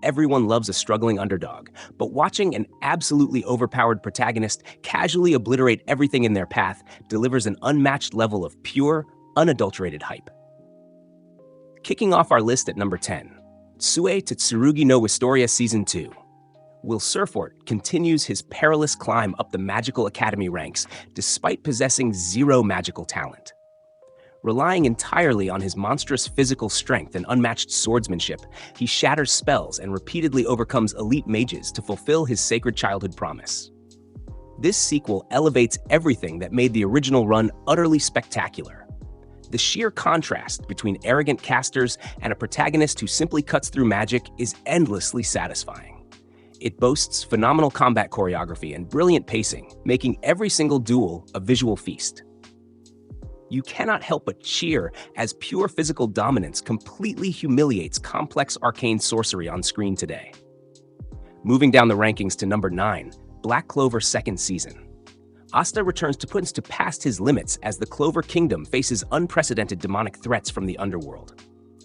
Everyone loves a struggling underdog, but watching an absolutely overpowered protagonist casually obliterate everything in their path delivers an unmatched level of pure, unadulterated hype. Kicking off our list at number 10, Tsue Tsurugi no Wistoria Season 2. Will Surfort continues his perilous climb up the Magical Academy ranks despite possessing zero magical talent. Relying entirely on his monstrous physical strength and unmatched swordsmanship, he shatters spells and repeatedly overcomes elite mages to fulfill his sacred childhood promise. This sequel elevates everything that made the original run utterly spectacular. The sheer contrast between arrogant casters and a protagonist who simply cuts through magic is endlessly satisfying. It boasts phenomenal combat choreography and brilliant pacing, making every single duel a visual feast. You cannot help but cheer as pure physical dominance completely humiliates complex arcane sorcery on screen today. Moving down the rankings to number 9, Black Clover Second Season. Asta returns to push past his limits as the Clover Kingdom faces unprecedented demonic threats from the underworld.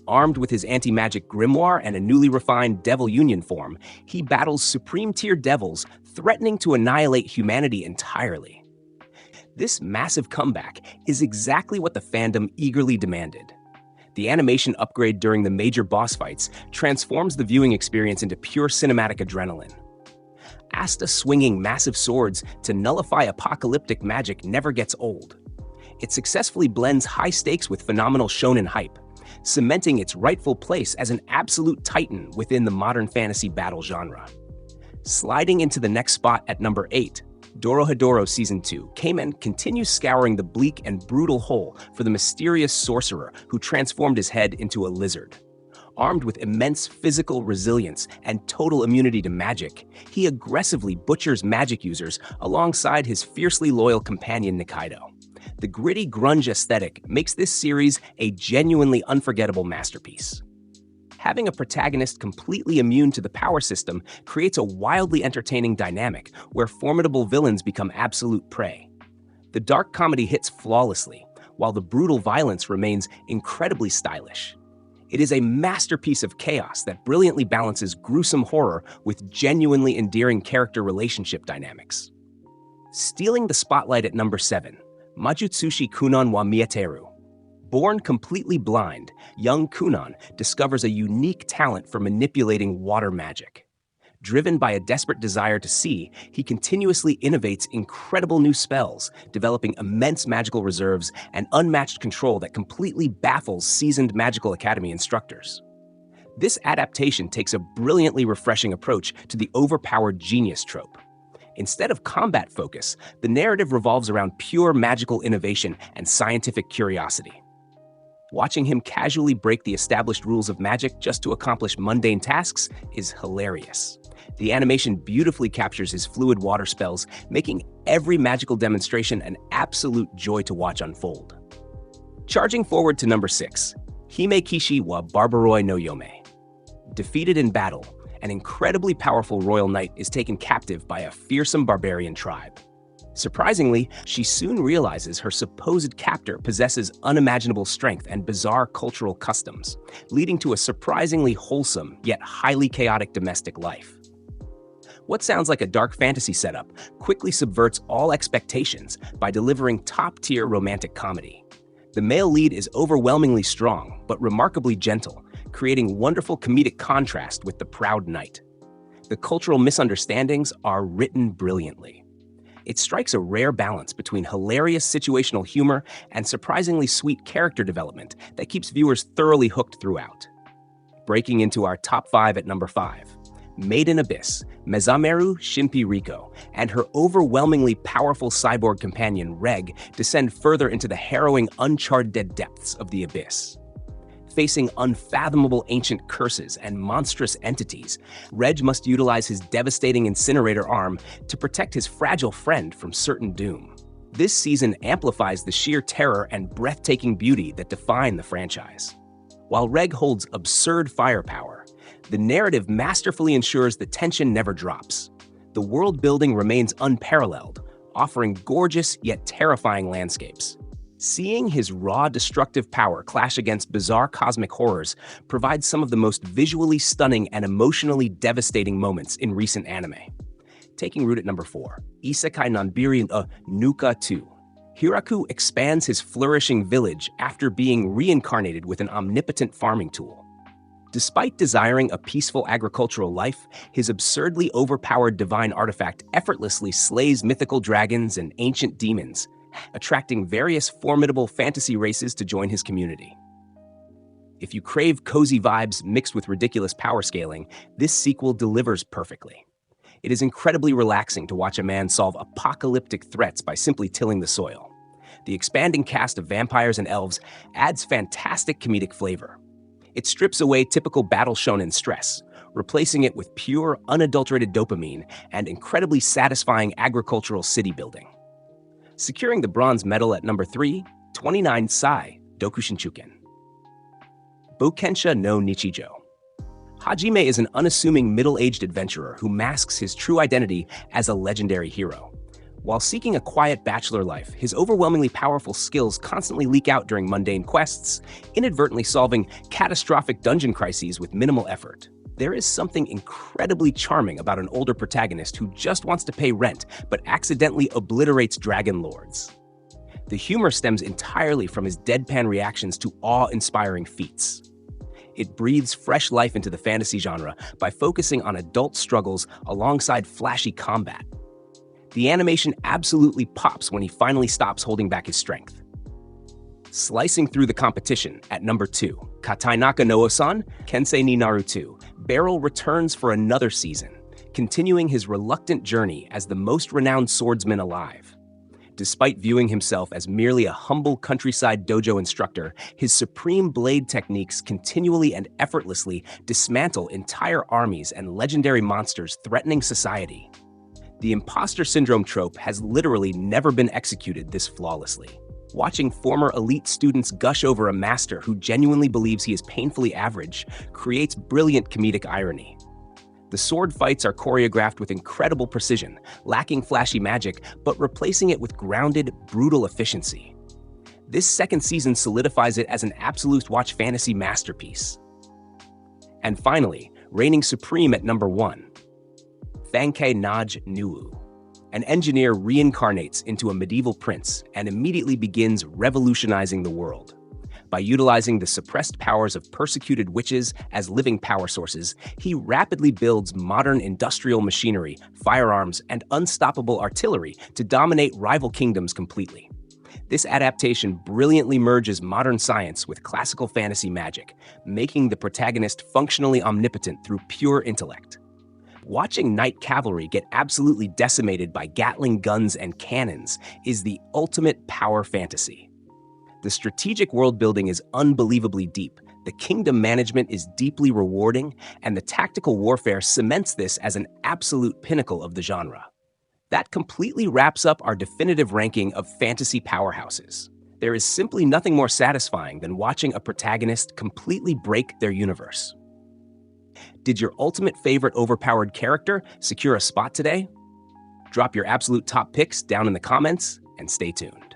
Armed with his anti-magic grimoire and a newly refined Devil Union form, he battles supreme-tier devils threatening to annihilate humanity entirely. This massive comeback is exactly what the fandom eagerly demanded. The animation upgrade during the major boss fights transforms the viewing experience into pure cinematic adrenaline. Asta swinging massive swords to nullify apocalyptic magic never gets old. It successfully blends high stakes with phenomenal shonen hype, cementing its rightful place as an absolute titan within the modern fantasy battle genre. Sliding into the next spot at number 8, Dorohedoro Season 2, Kamen continues scouring the bleak and brutal hole for the mysterious sorcerer who transformed his head into a lizard. Armed with immense physical resilience and total immunity to magic, he aggressively butchers magic users alongside his fiercely loyal companion Nikaido. The gritty grunge aesthetic makes this series a genuinely unforgettable masterpiece. Having a protagonist completely immune to the power system creates a wildly entertaining dynamic where formidable villains become absolute prey. The dark comedy hits flawlessly, while the brutal violence remains incredibly stylish. It is a masterpiece of chaos that brilliantly balances gruesome horror with genuinely endearing character relationship dynamics. Stealing the spotlight at number 7, Majutsushi Kunon wa Mieteru. Born completely blind, young Kunon discovers a unique talent for manipulating water magic. Driven by a desperate desire to see, he continuously innovates incredible new spells, developing immense magical reserves and unmatched control that completely baffles seasoned Magical Academy instructors. This adaptation takes a brilliantly refreshing approach to the overpowered genius trope. Instead of combat focus, the narrative revolves around pure magical innovation and scientific curiosity. Watching him casually break the established rules of magic just to accomplish mundane tasks is hilarious. The animation beautifully captures his fluid water spells, making every magical demonstration an absolute joy to watch unfold. Charging forward to number 6, Hime Kishi wa Barbaroi no Yome. Defeated in battle, an incredibly powerful royal knight is taken captive by a fearsome barbarian tribe. Surprisingly, she soon realizes her supposed captor possesses unimaginable strength and bizarre cultural customs, leading to a surprisingly wholesome yet highly chaotic domestic life. What sounds like a dark fantasy setup quickly subverts all expectations by delivering top-tier romantic comedy. The male lead is overwhelmingly strong, but remarkably gentle, creating wonderful comedic contrast with the proud knight. The cultural misunderstandings are written brilliantly. It strikes a rare balance between hilarious situational humor and surprisingly sweet character development that keeps viewers thoroughly hooked throughout. Breaking into our top 5 at number 5, Maiden Abyss, Mezameru Shinpi Riko, and her overwhelmingly powerful cyborg companion Reg descend further into the harrowing, uncharted depths of the abyss. Facing unfathomable ancient curses and monstrous entities, Reg must utilize his devastating incinerator arm to protect his fragile friend from certain doom. This season amplifies the sheer terror and breathtaking beauty that define the franchise. While Reg holds absurd firepower, the narrative masterfully ensures the tension never drops. The world building remains unparalleled, offering gorgeous yet terrifying landscapes. Seeing his raw, destructive power clash against bizarre cosmic horrors provides some of the most visually stunning and emotionally devastating moments in recent anime. Taking root at number 4, Isekai Nanbiri Nuka 2. Hiraku expands his flourishing village after being reincarnated with an omnipotent farming tool. Despite desiring a peaceful agricultural life, his absurdly overpowered divine artifact effortlessly slays mythical dragons and ancient demons, attracting various formidable fantasy races to join his community. If you crave cozy vibes mixed with ridiculous power scaling, this sequel delivers perfectly. It is incredibly relaxing to watch a man solve apocalyptic threats by simply tilling the soil. The expanding cast of vampires and elves adds fantastic comedic flavor. It strips away typical battle shonen stress, replacing it with pure, unadulterated dopamine and incredibly satisfying agricultural city building. Securing the bronze medal at number 3, 29 Sai Dokushinshuken. Bokensha no Nichijo. Hajime is an unassuming middle-aged adventurer who masks his true identity as a legendary hero. While seeking a quiet bachelor life, his overwhelmingly powerful skills constantly leak out during mundane quests, inadvertently solving catastrophic dungeon crises with minimal effort. There is something incredibly charming about an older protagonist who just wants to pay rent but accidentally obliterates dragon lords. The humor stems entirely from his deadpan reactions to awe-inspiring feats. It breathes fresh life into the fantasy genre by focusing on adult struggles alongside flashy combat. The animation absolutely pops when he finally stops holding back his strength. Slicing through the competition at number 2, Katainaka no Osan, Kensei ni Naru 2. Beryl returns for another season, continuing his reluctant journey as the most renowned swordsman alive. Despite viewing himself as merely a humble countryside dojo instructor, his supreme blade techniques continually and effortlessly dismantle entire armies and legendary monsters threatening society. The imposter syndrome trope has literally never been executed this flawlessly. Watching former elite students gush over a master who genuinely believes he is painfully average creates brilliant comedic irony. The sword fights are choreographed with incredible precision, lacking flashy magic, but replacing it with grounded, brutal efficiency. This second season solidifies it as an absolute watch fantasy masterpiece. And finally, reigning supreme at number 1, Fankei Naj Nuu. An engineer reincarnates into a medieval prince and immediately begins revolutionizing the world. By utilizing the suppressed powers of persecuted witches as living power sources, he rapidly builds modern industrial machinery, firearms, and unstoppable artillery to dominate rival kingdoms completely. This adaptation brilliantly merges modern science with classical fantasy magic, making the protagonist functionally omnipotent through pure intellect. Watching Knight Cavalry get absolutely decimated by Gatling guns and cannons is the ultimate power fantasy. The strategic world building is unbelievably deep, the kingdom management is deeply rewarding, and the tactical warfare cements this as an absolute pinnacle of the genre. That completely wraps up our definitive ranking of fantasy powerhouses. There is simply nothing more satisfying than watching a protagonist completely break their universe. Did your ultimate favorite overpowered character secure a spot today? Drop your absolute top picks down in the comments and stay tuned.